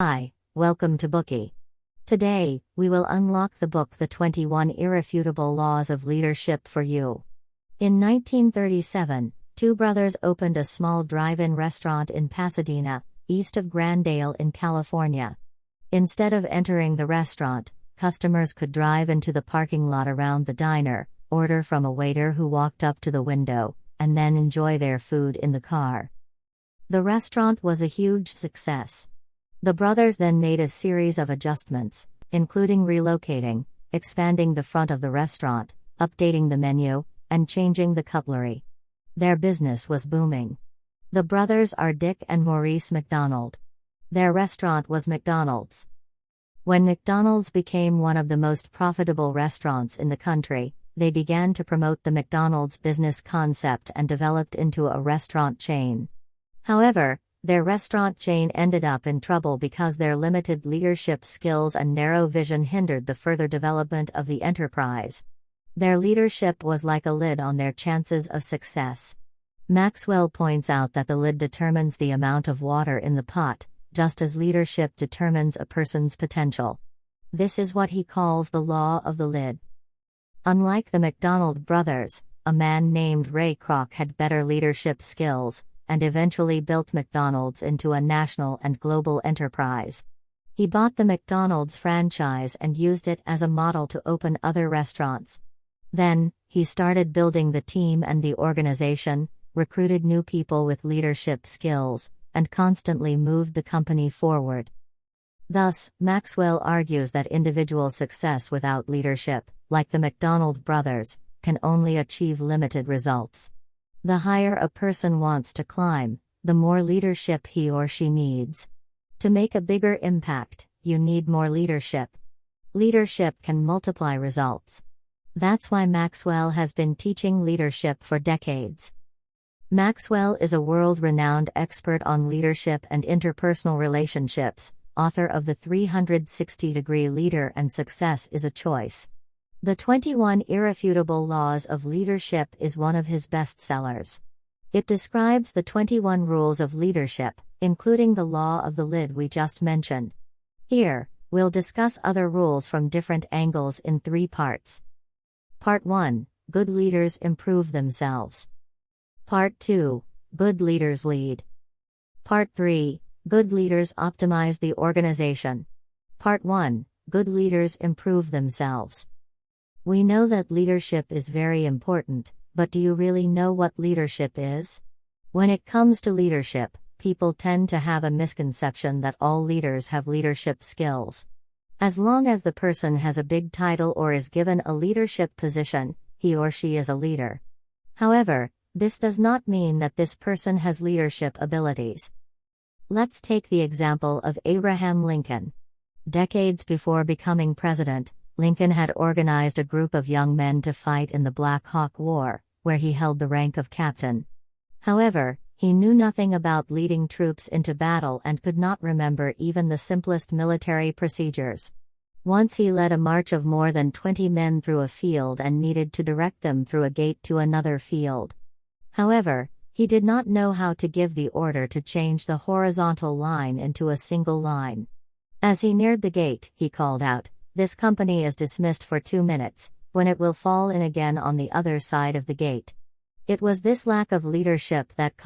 Hi, welcome to Bookie. Today, we will unlock the book The 21 Irrefutable Laws of Leadership for you. In 1937, two brothers opened a small drive-in restaurant in Pasadena, east of Glendale in California. Instead of entering the restaurant, customers could drive into the parking lot around the diner, order from a waiter who walked up to the window, and then enjoy their food in the car. The restaurant was a huge success. The brothers then made a series of adjustments, including relocating, expanding the front of the restaurant, updating the menu, and changing the cutlery. Their business was booming. The brothers are Dick and Maurice McDonald. Their restaurant was McDonald's. When McDonald's became one of the most profitable restaurants in the country, they began to promote the McDonald's business concept and developed into a restaurant chain. However, their restaurant chain ended up in trouble because their limited leadership skills and narrow vision hindered the further development of the enterprise. Their leadership was like a lid on their chances of success. Maxwell points out that the lid determines the amount of water in the pot, just as leadership determines a person's potential. This is what he calls the law of the lid. Unlike the McDonald brothers, a man named Ray Kroc had better leadership skills, and eventually built McDonald's into a national and global enterprise. He bought the McDonald's franchise and used it as a model to open other restaurants. Then, he started building the team and the organization, recruited new people with leadership skills, and constantly moved the company forward. Thus, Maxwell argues that individual success without leadership, like the McDonald brothers, can only achieve limited results. The higher a person wants to climb, the more leadership he or she needs. To make a bigger impact, you need more leadership. Leadership can multiply results. That's why Maxwell has been teaching leadership for decades. Maxwell is a world-renowned expert on leadership and interpersonal relationships, author of The 360-Degree Leader and Success is a Choice. The 21 Irrefutable Laws of Leadership is one of his bestsellers. It describes the 21 rules of leadership, including the law of the lid we just mentioned. Here, we'll discuss other rules from different angles in 3 parts. Part 1: Good leaders improve themselves. Part 2: Good leaders lead. Part 3: Good leaders optimize the organization. Part 1: Good leaders improve themselves. We know that leadership is very important, but do you really know what leadership is? When it comes to leadership, people tend to have a misconception that all leaders have leadership skills. As long as the person has a big title or is given a leadership position, he or she is a leader. However, this does not mean that this person has leadership abilities. Let's take the example of Abraham Lincoln. Decades before becoming president, Lincoln had organized a group of young men to fight in the Black Hawk War, where he held the rank of captain. However, he knew nothing about leading troops into battle and could not remember even the simplest military procedures. Once he led a march of more than 20 men through a field and needed to direct them through a gate to another field. However, he did not know how to give the order to change the horizontal line into a single line. As he neared the gate, he called out, "This company is dismissed for 2 minutes, when it will fall in again on the other side of the gate." It was this lack of leadership that